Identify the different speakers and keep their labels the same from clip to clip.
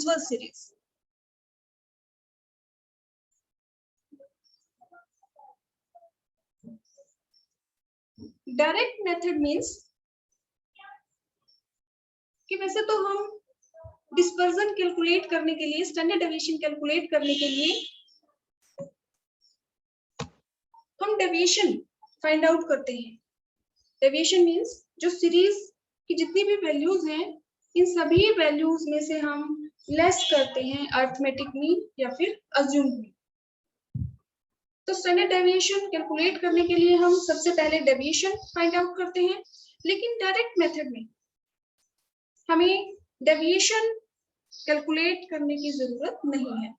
Speaker 1: usual series. Direct method means कि वैसे तो हम डिस्पर्जन कैलकुलेट करने के लिए, स्टैंडर्ड डेविएशन कैलकुलेट करने के लिए हम डेविएशन फाइंड आउट करते हैं। डेविएशन मीन्स जो सीरीज की जितनी भी वैल्यूज हैं, इन सभी वैल्यूज में से हम लेस करते हैं अरिथमेटिक मीन या फिर अज्यूम्ड मीन। तो स्टैंडर्ड डेविएशन कैलकुलेट करने के लिए हम सबसे पहले डेविएशन फाइंड आउट करते हैं, लेकिन डायरेक्ट मेथड में हमें डेविएशन कैलकुलेट करने की जरूरत नहीं है।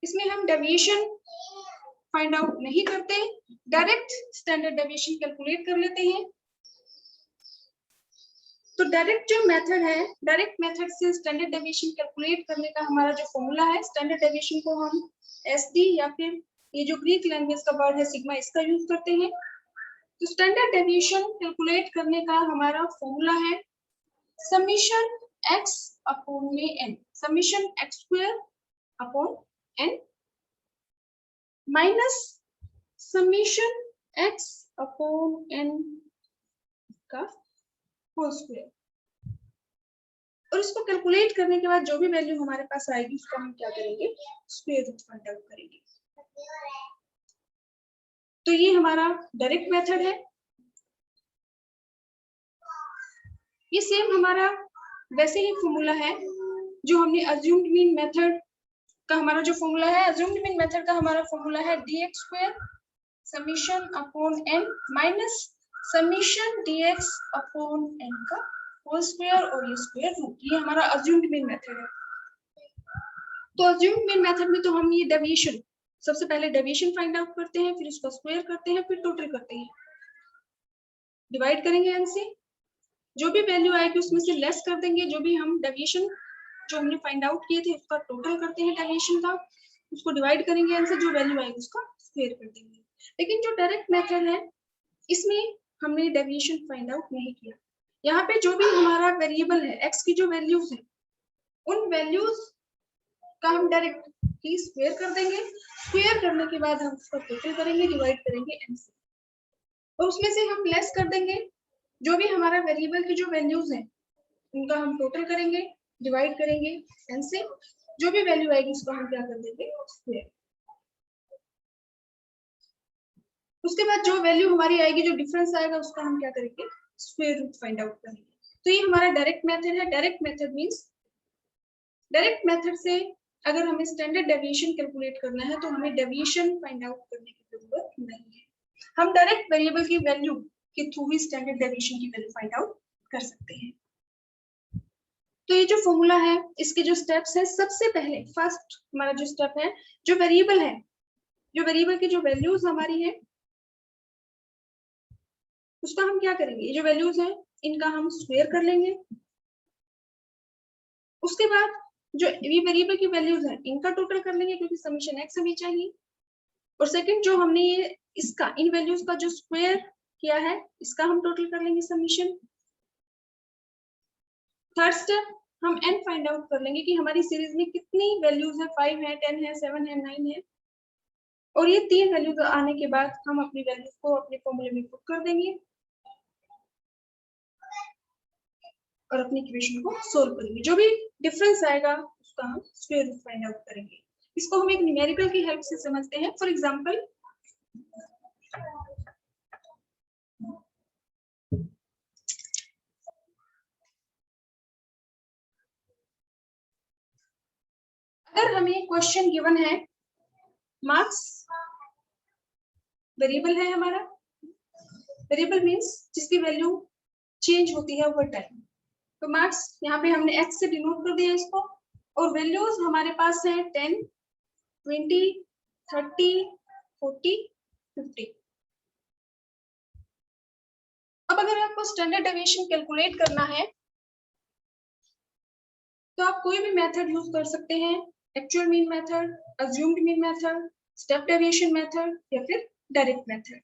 Speaker 1: इसमें हम डेविएशन फाइंड आउट नहीं करते, डायरेक्ट स्टैंडर्ड डेविएशन कैलकुलेट कर लेते हैं। तो डायरेक्ट जो मेथड है, डायरेक्ट मेथड से स्टैंडर्ड डेविएशन कैलकुलेट करने का हमारा जो फॉर्मूला है, स्टैंडर्ड डेविएशन को हम SD या फिर ये जो ग्रीक लैंग्वेज का वर्ड है सिग्मा, इसका यूज करते हैं। तो स्टैंडर्ड डेविएशन कैलकुलेट करने का हमारा फॉर्मूला है समीशन x अपॉन में n, summation x square upon n minus summation x upon n का होल स्क्वायर। और इसको कैलकुलेट करने के बाद जो भी वैल्यू हमारे पास आएगी उसका हम क्या करेंगे, स्क्वायर रूट फाइंड आउट करेंगे। तो ये हमारा डायरेक्ट मेथड है। ये सेम हमारा वैसे ही फॉर्मूला है जो हमने अज्यूम्ड मीन मेथड का, हमारा जो फॉर्मूला है अज्यूम्ड मीन मेथड का, हमारा फॉर्मूला है dx square summation upon n minus summation dx upon n का होल स्क्वायर और ये स्क्वायर रूट। ये हमारा अज्यूम्ड मीन मेथड है। तो अज्यूम्ड मीन मेथड में तो हम ये डेविएशन, सबसे पहले डेविएशन फाइंड आउट करते हैं, फिर उसका स्क्वायर करते हैं, फिर टोटल करते हैं, डिवाइड करेंगे n से, जो भी वैल्यू आएगी उसमें से लेस कर देंगे, जो भी हम डेविएशन जो हमने फाइंड आउट किए थे उसका टोटल करते हैं डेविएशन का, उसको डिवाइड करेंगे n से, जो वैल्यू आएगी उसका स्क्वायर कर देंगे। लेकिन जो डायरेक्ट मेथड है इसमें हमने डेविएशन फाइंड आउट नहीं किया। यहाँ पे जो भी हमारा वेरिएबल है x की जो वैल्यूज है, उन वैल्यूज का हम डायरेक्ट ही स्क्वायर कर देंगे। स्क्वायर करने के बाद हम उसका टोटल करेंगे, डिवाइड करेंगे n से, और उसमें से हम लेस कर देंगे जो भी हमारा वेरिएबल की जो वैल्यूज हैं उनका हम टोटल करेंगे, डिवाइड करेंगे n से, जो भी वैल्यू आएगी उसको हम क्या कर देंगे, स्क्वायर। उसके बाद जो वैल्यू हमारी आएगी, जो डिफरेंस आएगा उसका हम क्या करेंगे, स्क्वायर रूट फाइंड आउट करेंगे। तो ये हमारा डायरेक्ट मेथड है। Direct method means, direct method से अगर हमें स्टैंडर्ड डेविएशन कैलकुलेट करना है तो हमें डेविएशन फाइंड आउट करने की जरूरत नहीं है। हम डायरेक्ट वेरिएबल की वैल्यू के थ्रू ही स्टैंडर्ड डेविएशन की वैल्यू फाइंड आउट कर सकते हैं। तो ये जो फॉर्मूला है, इसके जो स्टेप्स है, सबसे पहले फर्स्ट हमारा जो स्टेप है, जो वेरिएबल है, जो वेरिएबल की जो वैल्यूज हमारी है उसका हम क्या करेंगे, ये जो वैल्यूज है इनका हम स्क्वायर कर लेंगे। उसके बाद जो ये वेरिएबल की वैल्यूज है इनका टोटल कर लेंगे, क्योंकि समीशन x हमें चाहिए। और सेकंड जो हमने ये इसका, इन वैल्यूज का जो स्क्वायर किया है इसका हम टोटल कर लेंगे समीशन। थर्ड स्टेप हम n फाइंड आउट कर लेंगे कि हमारी सीरीज में कितनी वैल्यूज है, 5 है, 10 है, 7 है, 9 है। और ये तीन वैल्यूज आने के बाद हम अपनी वैल्यूज को अपने फॉर्मूले में पुट कर देंगे और अपनी इक्वेशन को सोल्व करेंगे। जो भी डिफरेंस आएगा उसका हम स्क्वायर रूट फाइंड आउट करेंगे। इसको हम एक न्यूमेरिकल की हेल्प से समझते हैं। फॉर एग्जांपल, अगर हमें क्वेश्चन गिवन है, मार्क्स वेरिएबल है हमारा, वेरिएबल मींस जिसकी वैल्यू चेंज होती है ओवर टाइम। तो मार्क्स यहाँ पे हमने x से डिनोट कर दिया इसको, और वैल्यूज हमारे पास है 10, 20, 30, 40, 50। अब अगर आपको स्टैंडर्ड डेविएशन कैलकुलेट करना है तो आप कोई भी मेथड यूज कर सकते हैं, actual mean method, assumed mean method, step deviation method या फिर डायरेक्ट मेथड।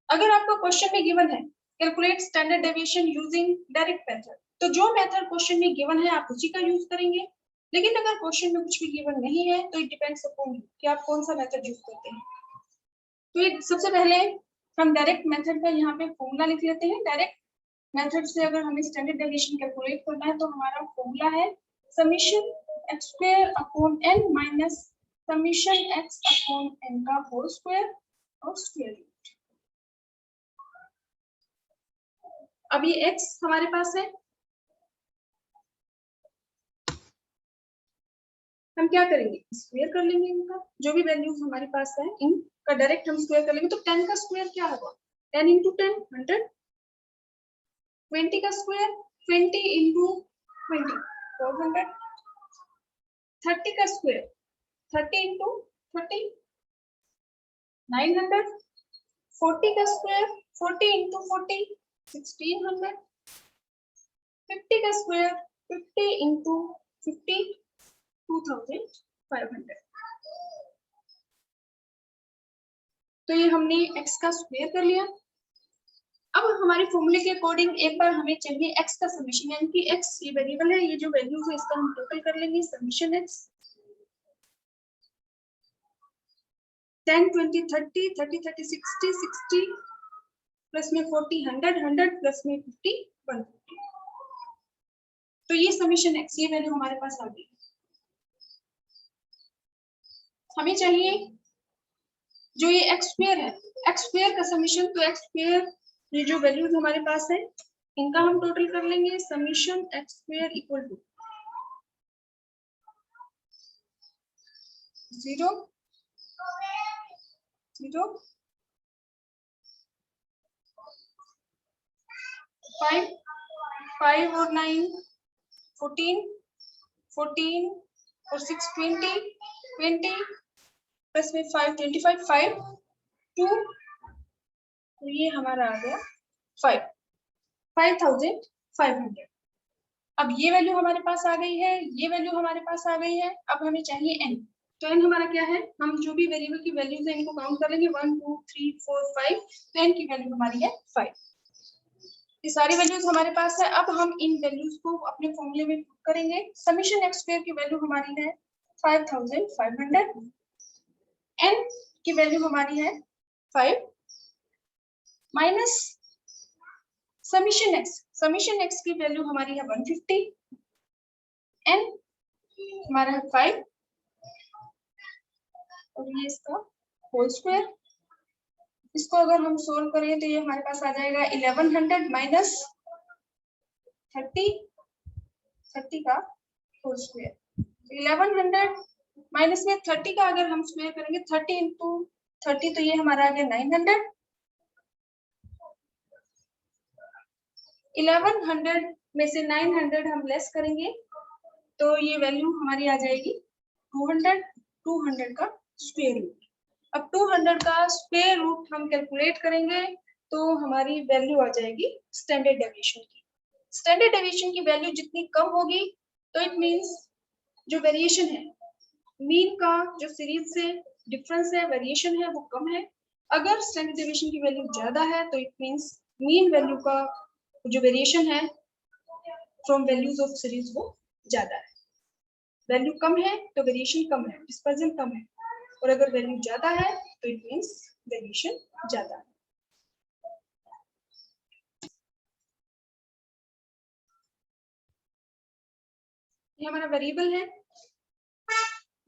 Speaker 1: अगर आपको क्वेश्चन में गिवन है calculate standard deviation using direct method, तो जो मेथड क्वेश्चन में गिवन है आप उसी का यूज करेंगे, लेकिन अगर क्वेश्चन में कुछ भी गिवन नहीं है तो इट डिपेंड्स अपॉन यू कि आप कौन सा मेथड यूज करते हैं। तो सबसे पहले हम डायरेक्ट मेथड का यहाँ पे फॉर्मूला लिख लेते हैं। डायरेक्ट मेथड से अगर हमें स्टैंडर्ड डेविएशन कैलकुलेट करना है तो हमारा फॉर्मूला है summation x square upon n minus summation x upon n का होल स्क्वायर और स्क्वायर रूट। अब ये एक्स हमारे पास है, हम क्या करेंगे स्क्वायर कर लेंगे इनका, जो भी वैल्यूज हमारे पास है इनका डायरेक्ट हम स्क्वायर कर लेंगे। तो 10 का स्क्वायर क्या होगा 10 इंटू 10 100, 20 का स्क्वायर 20 इंटू 20 400, 30 का स्क्वायर 30 इंटू 30 900, 40 का स्क्वायर 40 इंटू 40 1600, 50 का स्क्वायर 50 इंटू 50 2500। तो ये हमने x का स्क्वायर कर लिया। अब हमारे फॉर्मूले के अकॉर्डिंग एक बार हमें चाहिए x का समीशन, यानी कि x ये वेरिएबल है, ये जो वैल्यूज है इसका हम टोटल कर लेंगे समीशन x 10 20 30 30 30 60 60 प्लस में 40 100 100 प्लस में 50 150। तो ये समीशन x ये वैल्यू हमारे पास आ गई। हमें चाहिए जो ये एक्स स्क्वायर है, एक्स स्क्वायर का समीशन, तो एक्स स्क्वायर ये जो वैल्यूज हमारे पास है इनका हम टोटल कर लेंगे summation x square equal to 0 0 5 5 और 9 14 14 और 6 20 20 प्लस में 5 25 5 2, तो ये हमारा आ गया 5500। अब ये वैल्यू हमारे पास आ गई है, ये वैल्यू हमारे पास आ गई है। अब हमें चाहिए n, तो n हमारा क्या है, हम जो भी वेरिएबल की वैल्यूज है इनको काउंट कर लेंगे 1 2 3 4 5, तो n की वैल्यू हमारी है 5। ये सारी वैल्यूज हमारे पास है। अब हम इन वैल्यूज को अपने फॉर्मूले में पुट करेंगे। समीशन एक्स स्क्वायर की वैल्यू हमारी है 5500, n की वैल्यू हमारी है 5 माइनस समीशन एक्स की वैल्यू हमारी है 150, n हमारा है 5 और ये इसका होल स्क्वायर। इसको अगर हम सोल्व करें तो ये हमारे पास आ जाएगा 1100 माइनस 30 30 का होल स्क्वायर। 1100 माइनस में 30 का अगर हम स्क्वायर करेंगे 30 इंटू 30, तो ये हमारा आ गया 900। 1100 में से 900 हम लेस करेंगे तो ये वैल्यू हमारी आ जाएगी 200 का स्क्वायर रूट। अब 200 का स्क्वायर रूट हम कैलकुलेट करेंगे तो हमारी वैल्यू आ जाएगी स्टैंडर्ड डेविएशन की। स्टैंडर्ड डेविएशन की वैल्यू जितनी कम होगी तो इट मींस जो वेरिएशन है मीन का जो सीरीज से डिफरेंस है वेरिएशन है वो कम है। अगर स्टैंडर्ड डेविएशन की वैल्यू ज्यादा है तो इट मींस मीन वैल्यू का जो वेरिएशन है फ्रॉम वैल्यूज ऑफ सीरीज वो ज्यादा है। वैल्यू कम है तो वेरिएशन कम है, डिस्पर्जन कम है, और अगर वैल्यू ज्यादा है तो इट मींस वेरिएशन ज्यादा है। ये हमारा वेरिएबल है।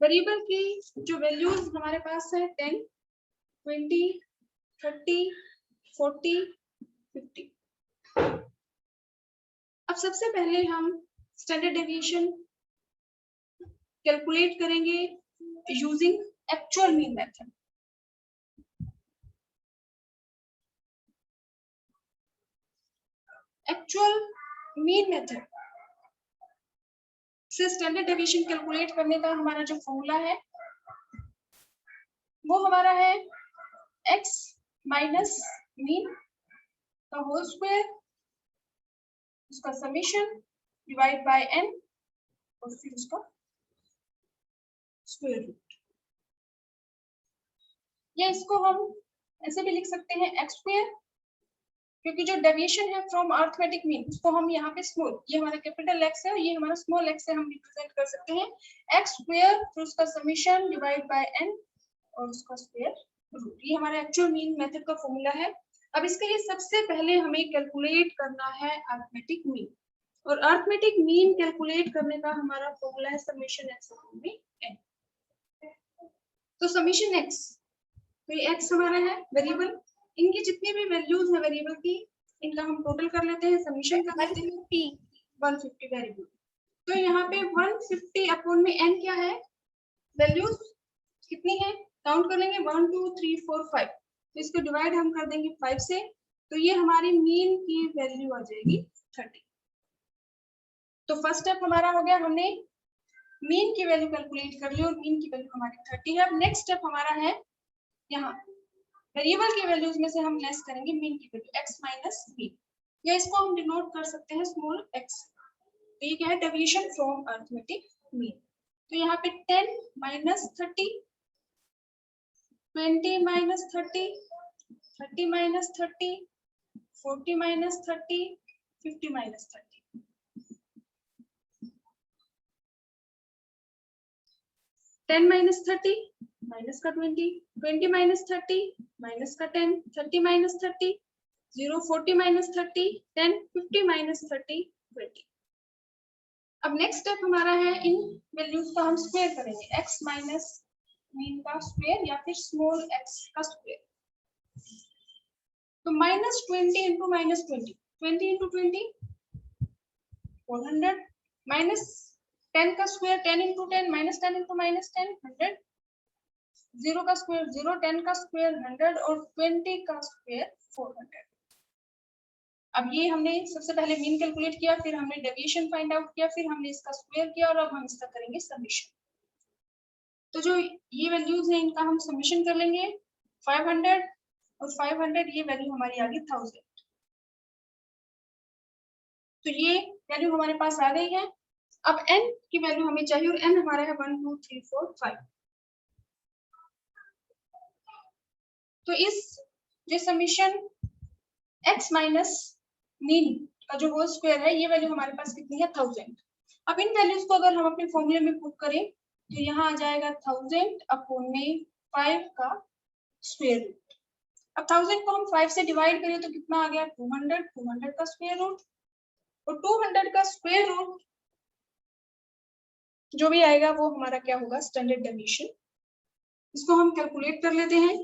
Speaker 1: वेरिएबल की जो वैल्यूज हमारे पास है 10 20 30 40 50। अब सबसे पहले हम स्टैंडर्ड डेविएशन कैलकुलेट करेंगे using actual mean method. Actual mean method से स्टैंडर्ड डेविएशन कैलकुलेट करने का हमारा जो फॉर्मूला है वो हमारा है x माइनस मीन का होल स्क्वायर, उसका समीशन डिवाइड बाय n और फिर उसका स्क्वायर रूट। या इसको हम ऐसे भी लिख सकते हैं x स्क्वायर क्योंकि जो डेविएशन है फ्रॉम अर्थमेटिक मीन उसको हम यहाँ पे स्मॉल, ये हमारा कैपिटल एक्स है और ये हमारा स्मॉल एक्स से हम रिप्रेजेंट कर सकते हैं एक्स स्क्वायर फिर उसका समेशन डिवाइड बाय एन और उसका स्क्वायर रूट। ये हमारा एक्चुअल मीन मेथड का फॉर्मूला है। अब इसके लिए सबसे पहले हमें कैलकुलेट करना है अर्थमेटिक मीन, और अर्थमेटिक मीन कैलकुलेट करने का हमारा फॉर्मूला है समेशन एक्स अपॉन में एन। तो समेशन एक्स, तो ये एक्स हमारा है वेरिएबल, इनकी जितनी भी वैल्यूज है वेरिएबल की इनका हम टोटल कर लेते हैं, समेशन कर लेते हैं 150 वेरिएबल। तो यहाँ पे 150 अपॉन में एन क्या है, वैल्यूज कितनी है काउंट कर लेंगे 1 2 3 4 5, तो इसको डिवाइड हम कर देंगे 5 से, तो ये हमारी मीन की वैल्यू आ जाएगी 30। तो फर्स्ट स्टेप हमारा हो गया, हमने मीन की वैल्यू कैलकुलेट कर ली और मीन की वैल्यू हमारी 30 है। अब नेक्स्ट स्टेप हमारा है यहाँ वेरिएबल की वैल्यूज में से हम लेस करेंगे मीन की वैल्यू x माइनस मीन, या इसको हम डिनोट कर सकते हैं स्मॉल x। तो ये क्या है, डेविएशन फ्रॉम अर्थमेटिक मीन। तो यहाँ पे 10 minus 30, 20 minus 30, 30 minus 30, 40 minus 30, 50 minus 30। 10 minus 30 minus का 20, 20 माइनस 30 माइनस का 10, 30 माइनस 30 0, 40 माइनस 30 10, 50 माइनस 30 20। अब नेक्स्ट स्टेप हमारा है इन वैल्यूज का हम स्क्वायर करेंगे, x माइनस मीन का स्क्वायर या फिर स्मॉल x का स्क्वायर। तो minus 20 into minus 20, 20 into 20 400, minus 10 का square 10 into 10 minus 10 into minus 10 100, 0 का स्क्वायर 0, 10 का स्क्वायर 100 और 20 का स्क्वायर 400। अब ये हमने सबसे पहले मीन कैलकुलेट किया, फिर हमने डेविएशन फाइंड आउट किया, फिर हमने इसका स्क्वायर किया और अब हम इसका करेंगे समेशन। तो जो ये वैल्यूज हैं इनका हम समेशन कर लेंगे 500 और 500, ये वैल्यू हमारी आ गई 1000। तो ये वैल्यू हमारे पास आ गई है। अब n की वैल्यू हमें चाहिए और n हमारा है 1 2 3 4 5। तो इस जो समेशन x माइनस मीन का जो होल स्क्वायर है ये वैल्यू हमारे पास कितनी है 1000। अब इन वैल्यूज को अगर हम अपने फॉर्मूले में पुट करें तो यहाँ आ जाएगा 1000 अपॉन में 5 का स्क्वायर रूट। अब 1000 को हम 5 से डिवाइड करें तो कितना आ गया 200, 200 का स्क्वायर रूट, और 200 का स्क्वायर रूट जो भी आएगा वो हमारा क्या होगा स्टैंडर्ड डेविएशन। इसको हम कैलकुलेट कर लेते हैं।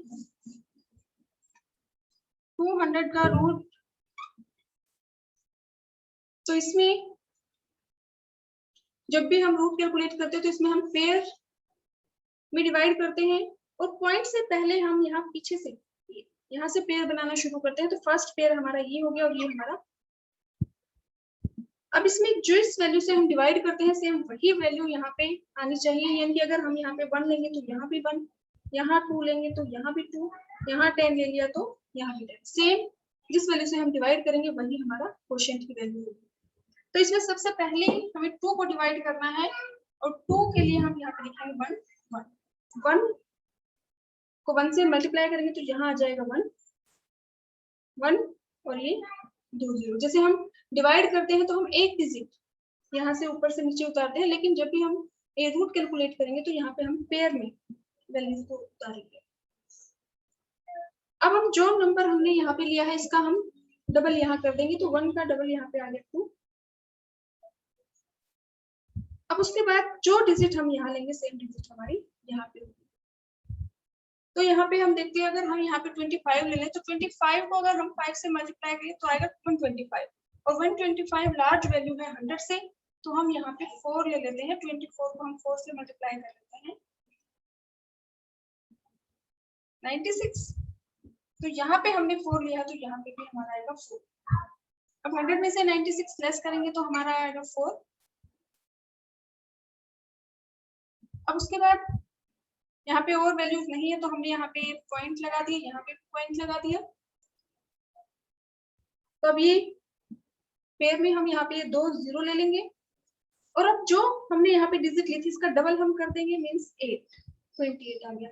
Speaker 1: 200 का रूट, तो इसमें जब भी हम रूट कैलकुलेट करते हैं तो इसमें हम पेयर में डिवाइड करते हैं और पॉइंट से पहले हम यहाँ पीछे से यहाँ से पेयर बनाना शुरू करते हैं। तो फर्स्ट पेयर हमारा ये हो गया और ये हमारा। अब इसमें जो इस वैल्यू से हम डिवाइड करते हैं सेम वही वैल्यू यहाँ पे आनी चाहिए, यानी कि अगर हम यहाँ पे 1 लेंगे तो यहाँ भी 1, यहाँ 2 लेंगे तो यहाँ भी 2, यहाँ 10 ले लिया तो यहाँ भी 10, सेम जिस वैल्यू से हम डिवाइड करेंगे वही हमारा क्वोशिएंट की वैल्यू होगी। तो इसमें सबसे पहले हमें 2 को डिवाइड करना है और 2 के लिए हम यहाँ पे लिखेंगे 1 1 1 को 1 से मल्टीप्लाई करेंगे तो यहाँ आ जाएगा 1 1 और ये 2 0। जैसे हम डिवाइड करते हैं तो हम एक डिजिट यहाँ से ऊपर से नीचे उतारते हैं, लेकिन जब भी हम ए रूट कैलकुलेट करेंगे तो यहाँ पे हम पेयर में वैल्यूज को उतारेंगे। अब हम जो नंबर हमने यहाँ पे लिया है इसका हम डबल यहाँ कर देंगे, तो 1 का डबल यहाँ पे आ गया 2। अब उसके बाद जो डिजिट हम यहाँ लेंगे सेम डिजिट हमारी यहाँ पे होगी। तो यहाँ पे हम देखते हैं अगर हम यहाँ पे 25 ले लें तो 25 को अगर हम 5 से मल्टीप्लाई करें तो आएगा 125, और 125 लार्ज वैल्यू है 100 से, तो हम यहाँ पे 4 ले लेते हैं। 24 को हम 4 से मल्टीप्लाई कर लेते हैं 96, तो यहाँ पे हमने 4 लिया तो यहाँ पे भी हमारा आएगा 4। अब 100 में से 96 लेस करेंगे तो हमारा आएगा 4। अब उसके बाद यहाँ पे और वैल्यूज नहीं है तो हमने यहाँ पे पॉइंट लगा दिया, यहाँ पे पॉइंट लगा दिया। तो अब ये पेयर में हम यहाँ पे 2 0 ले लेंगे, और अब जो हमने यहाँ पे डिजिट ली थी इसका डबल हम कर देंगे, मींस 8 28 आ गया।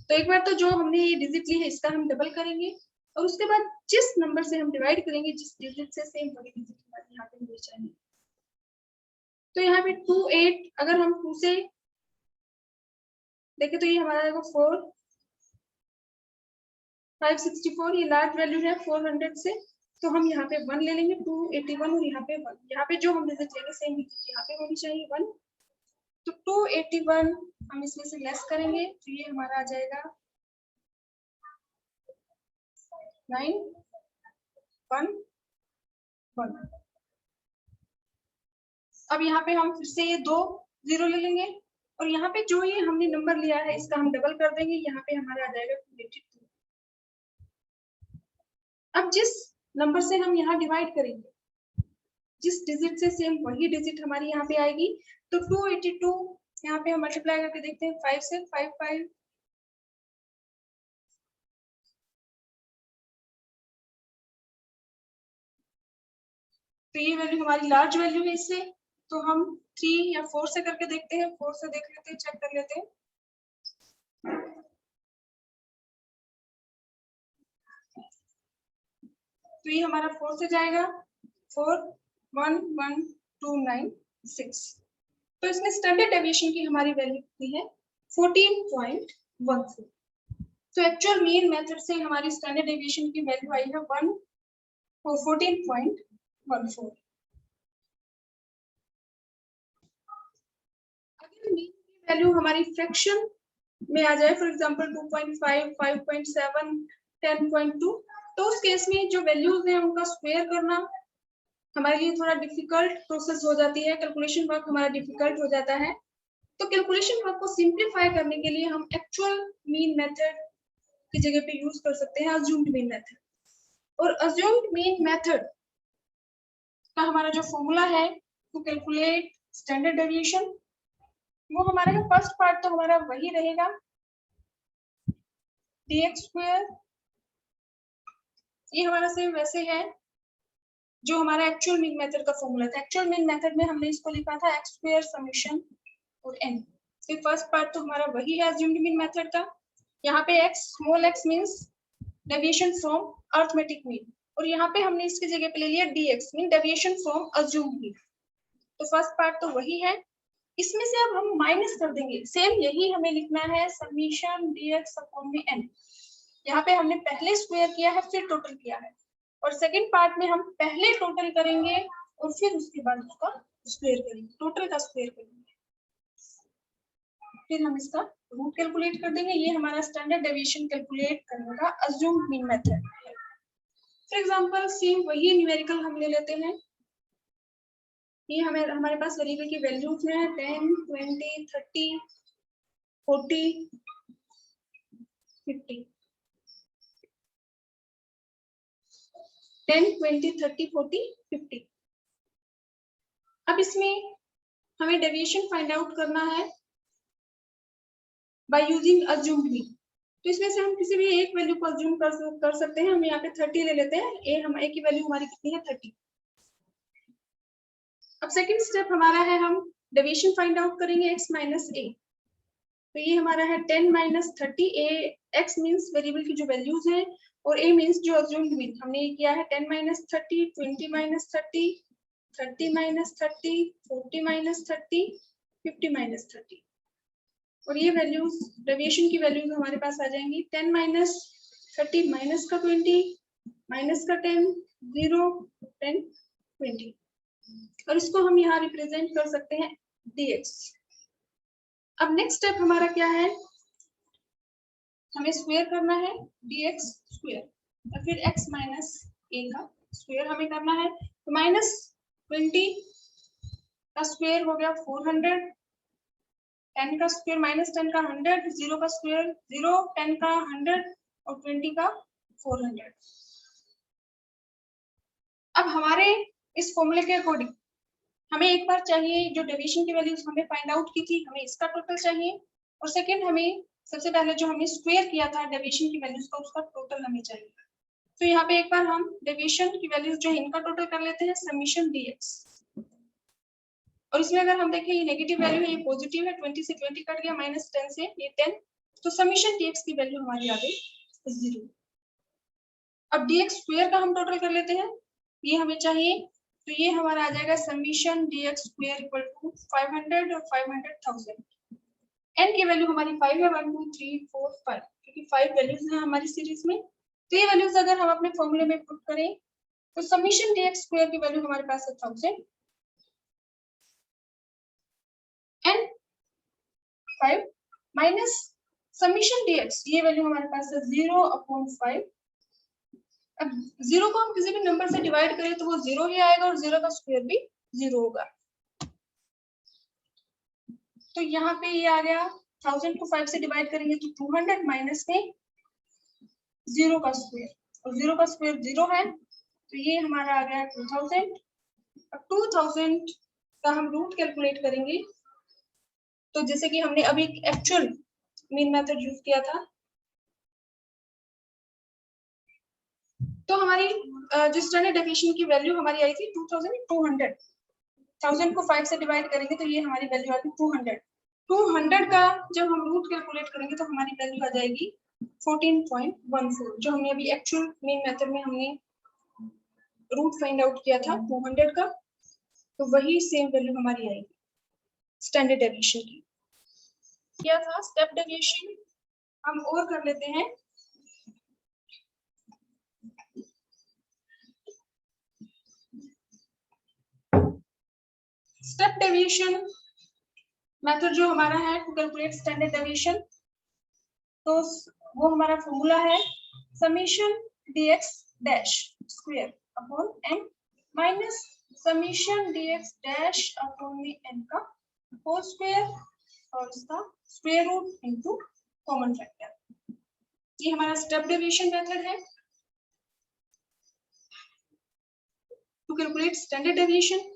Speaker 1: तो एक बार तो जो हमने ये डिजिट ली है इसका हम डबल करेंगे और उसके बाद जिस नंबर से हम डिवाइड करेंगे, जिस डिजिट से, सेम वही डिजिट हमारे यहाँ पे होनी चाहिए। तो यहाँ पे 2 8, अगर हम 2 से देखें तो ये हमारा आएगा 4 564, ये लार्ज वैल्यू है 400 से, तो हम यहाँ पे 1 ले लेंगे, 281, और यहाँ पे 1, यहाँ पे जो हम डिजिट लेंगे सेम डिजिट यहाँ पे होनी चाहिए 1। तो 281 हम इसमें से लेस करेंगे तो ये हमारा आ जाएगा 9 1 1। अब यहाँ पे हम फिर से ये 2 0 ले लेंगे, और यहाँ पे जो ये हमने नंबर लिया है इसका हम डबल कर देंगे, यहाँ पे हमारा आ जाएगा 282। अब जिस नंबर से हम यहाँ डिवाइड करेंगे, जिस डिजिट से सेम वही डिजिट हमारी यहाँ पे आएगी। तो 282 यहाँ पे हम मल्टीप्लाई करके देखते हैं 5 से, 5 5 तो ये वैल्यू हमारी लार्ज वैल्यू है इससे। तो हम 3 या 4 से करके देखते हैं, 4 से देख लेते हैं, चेक कर लेते हैं। तो ये हमारा 4 से जाएगा 4 1 1 2 9 6। तो इसमें स्टैंडर्ड डेविएशन की हमारी वैल्यू कितनी है 14.14। तो एक्चुअल मीन मेथड से हमारी स्टैंडर्ड डेविएशन की वैल्यू आई है 14.14। अगर मीन की वैल्यू हमारी फ्रैक्शन में आ जाए, फॉर एग्जांपल 2.5 5.7 10.2, तो उस केस में जो वैल्यूज हैं उनका स्क्वायर करना हमारे लिए थोड़ा डिफिकल्ट प्रोसेस हो जाती है, कैलकुलेशन वर्क हमारा डिफिकल्ट हो जाता है। तो कैलकुलेशन वर्क को सिंप्लीफाई करने के लिए हम एक्चुअल मीन मेथड की जगह पे यूज कर सकते हैं अज्यूम्ड मीन मेथड। और अज्यूम्ड मीन मेथड का हमारा जो फॉर्मूला है टू कैलकुलेट स्टैंडर्ड डेविएशन, वो हमारा फर्स्ट पार्ट तो हमारा वही रहेगा dx²। ये हमारा सेम वैसे है जो हमारा एक्चुअल मीन मेथड का फॉर्मूला था। एक्चुअल मीन मेथड में हमने इसको लिखा था x² समेशन और n। तो फर्स्ट पार्ट तो हमारा वही है अज्यूम्ड मीन मेथड का। यहाँ पे x small x means deviation from arithmetic mean, और यहाँ पे हमने इसकी जगह पे ले लिया dx mean deviation from assumed mean. तो फर्स्ट पार्ट तो वही है, इसमें से अब हम माइनस कर देंगे, सेम यही हमें लिखना है समीशन dx अपॉन में n। यहाँ पे हमने पहले स्क्वायर किया है फिर टोटल किया है, और सेकंड पार्ट में हम पहले टोटल करेंगे और फिर उसके बाद उसका स्क्वायर करेंगे, टोटल का स्क्वायर करेंगे, फिर हम इसका रूट कैलकुलेट कर देंगे। ये हमारा स्टैंडर्ड डेविएशन कैलकुलेट करने का अज्यूम्ड मीन मेथड है। फॉर एग्जांपल सेम वही न्यूमेरिकल हम ले लेते हैं। ये हमारे पास वेरिएबल की वैल्यूज हैं 10 20 30 40 50। 10 20 30 40 50। अब इसमें हमें डेविएशन फाइंड आउट करना है बाय यूजिंग अज्यूम्ड मीन। तो इसमें से हम किसी भी एक वैल्यू को अज्यूम कर सकते हैं। हम यहाँ पे 30 ले लेते हैं, ए की वैल्यू हमारी कितनी है 30। अब सेकंड स्टेप हमारा है हम डेविएशन फाइंड आउट करेंगे x माइनस ए। तो ये हमारा है 10 माइनस 30। ए x मींस वेरिएबल की जो वैल्यूज हैं और a मींस जो अज्यूम्ड मीन। हमने ये किया है 10 minus 30 20 minus 30 30 minus 30 40 minus 30 50 minus 30, और ये वैल्यूज डेविएशन की वैल्यूज हमारे पास आ जाएंगी 10 माइनस 30 माइनस का 20 माइनस का 10 0 10 20, और इसको हम यहाँ रिप्रेजेंट कर सकते हैं dx। अब नेक्स्ट स्टेप हमारा क्या है, हमें स्क्वायर करना है dx स्क्वायर, और फिर x माइनस a का स्क्वायर हमें करना है। तो माइनस 20 का स्क्वायर हो गया 400, 10 का स्क्वायर माइनस 10 का 100, 0 का स्क्वायर 0, 10 का 100 और 20 का 400। अब हमारे इस फॉर्मूले के अकॉर्डिंग हमें एक बार चाहिए जो डेविएशन की वैल्यूज हमने फाइंड आउट की थी, हमें इसका टोटल चाहिए, और सेकंड हमें सबसे पहले जो हमने स्क्वायर किया था डेविएशन की वैल्यूज का उसका टोटल हमें चाहिए। तो यहाँ पे एक बार हम डेविएशन की वैल्यूज जो है इनका टोटल कर लेते हैं समीशन dx। और इसमें अगर हम देखें ये नेगेटिव वैल्यू है, ये पॉजिटिव है, 20 से 20 कट गया, माइनस 10 से ये 10, तो समीशन dx की वैल्यू हमारी आ गई 0। अब dx स्क्वायर का हम टोटल कर लेते हैं, ये हमें चाहिए, तो ये हमारा आ जाएगा summation dx square equal to 500 और 500,000। n की वैल्यू हमारी 5 है, 1 2 3 4 5, क्योंकि 5 वैल्यूज हैं हमारी सीरीज में, तो ये वैल्यूज अगर हम अपने फॉर्मूले में पुट करें तो समीशन dx स्क्वायर की वैल्यू हमारे पास है 1000 एंड 5 माइनस समीशन dx, ये वैल्यू हमारे पास है 0/5। अब 0 को हम किसी भी नंबर से डिवाइड करें तो वो 0 ही आएगा और 0 का स्क्वायर भी 0 होगा। तो यहाँ पे ये आ गया, 1000 को 5 से डिवाइड करेंगे तो 200 माइनस में 0 का स्क्वायर, और 0 का स्क्वायर 0 है, तो ये हमारा आ गया 2000। अब 2000 का हम रूट कैलकुलेट करेंगे, तो जैसे कि हमने अभी एक्चुअल मीन मेथड यूज किया था, तो हमारी जो स्टैंडर्ड डेविएशन की वैल्यू हमारी आई थी 2200। 1000 को 5 से डिवाइड करेंगे तो ये हमारी वैल्यू आती है 200। 200 का जब हम रूट कैलकुलेट करेंगे तो हमारी वैल्यू आ जाएगी 14.14, जो हमने अभी एक्चुअल मीन मेथड में हमने रूट फाइंड आउट किया था 200 का, तो वही सेम वैल्यू हमारी आएगी स्टैंडर्ड डेविएशन की। क्या था स्टेप डेविएशन, हम और कर लेते हैं। स्टेप डेविएशन मेथड जो हमारा है टू कैलकुलेट स्टैंडर्ड डेविएशन, तो वो हमारा फॉर्मूला है summation dx dash square upon n minus summation dx dash upon n का होल स्क्वायर और इसका square root into common factor. ये हमारा स्टेप डेविएशन मेथड है to calculate standard deviation.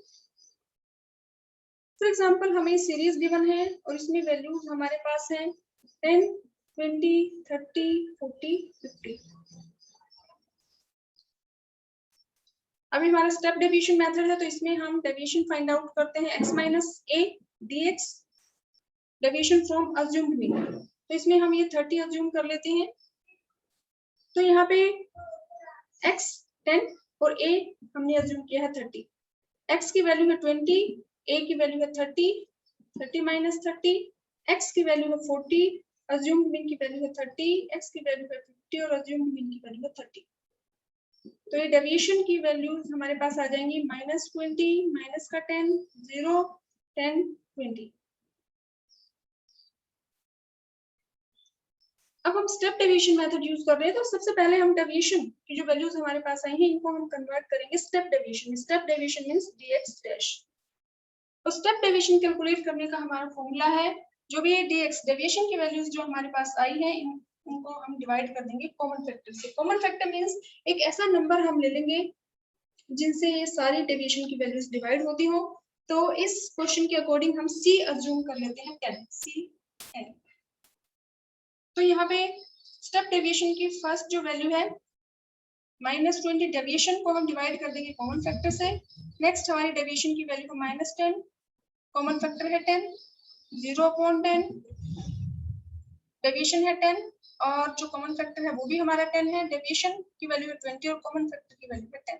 Speaker 1: For example हमें सीरीज गिवन है और इसमें वैल्यूज हमारे पास हैं 10 20 30 40 50। अभी हमारा स्टेप डेविएशन मेथड है, तो इसमें हम डेविएशन फाइंड आउट करते हैं x minus a dx deviation from assumed mean. तो इसमें हम ये 30 अज्यूम कर लेते हैं, तो यहाँ पे x 10 और a हमने अज्यूम किया है 30। x की वैल्यू है 20, a की वैल्यू है 30, 30 माइनस 30, x की वैल्यू है 40, अज्यूम्ड मीन की वैल्यू है 30, x की वैल्यू है 50 और अज्यूम्ड मीन की वैल्यू है 30। तो ये डेविएशन की वैल्यूज हमारे पास आ जाएंगी -20, माइनस का 10, 0, 10, 20। अब हम स्टेप डेविएशन मेथड यूज कर रहे हैं, तो सबसे पहले हम डेविएशन की जो वैल्यूज हमारे पास आई हैं इनको हम कन्वर्ट करेंगे step deviation. Step deviation means dx dash. तो स्टेप डेविएशन कैलकुलेट करने का हमारा फॉर्मूला है, जो भी dx डेविएशन की वैल्यूज जो हमारे पास आई हैं उनको हम डिवाइड कर देंगे कॉमन फैक्टर से। कॉमन फैक्टर मींस एक ऐसा नंबर हम ले लेंगे जिनसे ये सारी डेविएशन की वैल्यूज डिवाइड होती हो। तो इस क्वेश्चन के अकॉर्डिंग हम c अज्यूम कर लेते हैं 10, c 10। तो यहाँ पे स्टेप डेविएशन की फर्स्ट जो वैल्यू है -20, डेविएशन को हम डिवाइड कर देंगे कॉमन फैक्टर से। नेक्स्ट हमारी डेविएशन की वैल्यू है -10, कॉमन फैक्टर है 10, 0/10, डेविएशन है 10 और जो कॉमन फैक्टर है वो भी हमारा 10 है। डेविएशन की वैल्यू है 20 और कॉमन फैक्टर की वैल्यू है 10।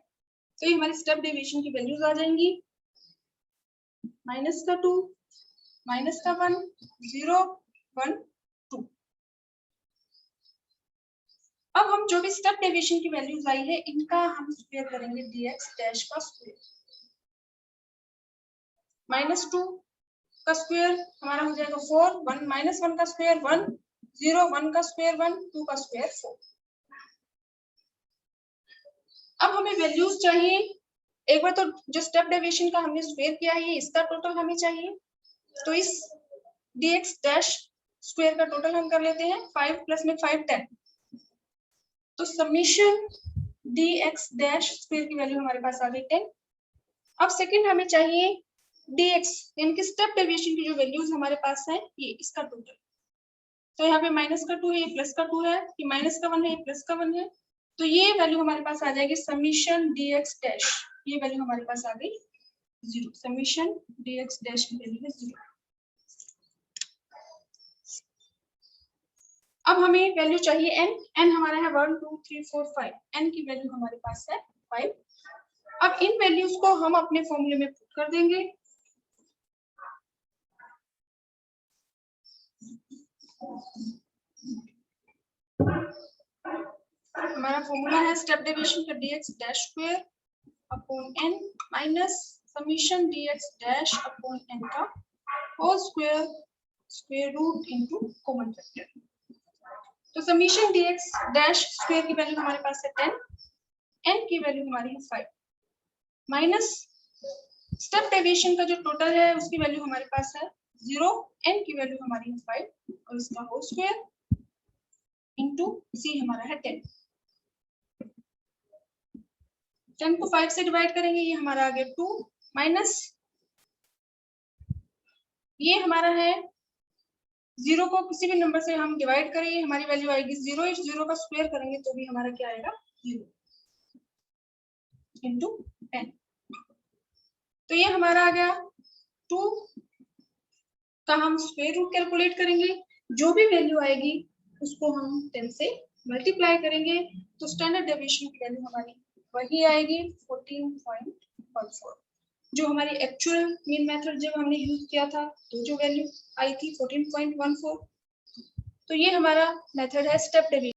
Speaker 1: तो ये हमारी स्टेप डेविएशन की वैल्यूज आ जाएंगी -2, -1, 0, 1, 2। अब हम जो भी स्टेप डेविएशन की वैल्यूज आई है इनका हम स्क्वायर करेंगे dx डैश का स्क्वायर। -2 का स्क्वायर हमारा हो जाएगा 4, 1 -1 का स्क्वायर 1, 0, 1 का स्क्वायर 1, 2 का स्क्वायर 4। अब हमें वैल्यूज चाहिए, एक बार तो जो स्टेप डेविएशन का हमने स्क्वायर किया है इसका टोटल हमें चाहिए, तो इस dx डैश स्क्वायर का टोटल हम कर लेते हैं 5 प्लस में 5 10। तो समीशन dx डैश स्क्वायर की वैल्यू हमारे पास आ गई 10। अब सेकंड हमें चाहिए dx यानी कि स्टेप डेविएशन की जो वैल्यूज हमारे पास है ये इसका टोटल। तो यहाँ पे -2 है, ये +2 है, ये -1 है, ये +1 है, तो ये वैल्यू हमारे पास आ जाएगी समीशन dx डैश, ये वैल्यू हमारे पास आ गई 0। समीशन dx डैश की वैल्यू है 0। अब हमें वैल्यू चाहिए n, n हमारा है 1 2 3 4 5, n की वैल्यू हमारे पास है 5। अब इन वैल्यूज को हम अपने फॉर्मूले में पुट कर देंगे। हमारा फॉर्मूला है स्टेप डेविएशन का dx dash square upon n minus summation dx dash upon n का whole square square root into common factor. तो समीशन dx डैश स्क्वायर की वैल्यू हमारे पास है 10, n की वैल्यू हमारी है 5 माइनस स्टेप डेविएशन का जो टोटल है उसकी वैल्यू हमारे पास है 0, n की वैल्यू हमारी है 5 और इसका होल स्क्वायर इनटू c हमारा है 10। 10 को 5 से डिवाइड करेंगे, ये हमारा आ गया 2 माइनस ये हमारा है 0 को किसी भी नंबर से हम डिवाइड करेंगे हमारी वैल्यू आएगी 0, इस 0 का स्क्वायर करेंगे तो भी हमारा क्या आएगा 0 इनटू 10। तो ये हमारा आ गया 2 का हम स्क्वायर रूट कैलकुलेट करेंगे, जो भी वैल्यू आएगी उसको हम 10 से मल्टीप्लाई करेंगे तो स्टैंडर्ड डेविएशन की वैल्यू हमारी वही आएगी 14.14, जो हमारी एक्चुअल मीन मेथड जब हमने यूज किया था तो जो वैल्यू आई थी 14.14। तो ये हमारा मेथड है स्टेप डेविएशन।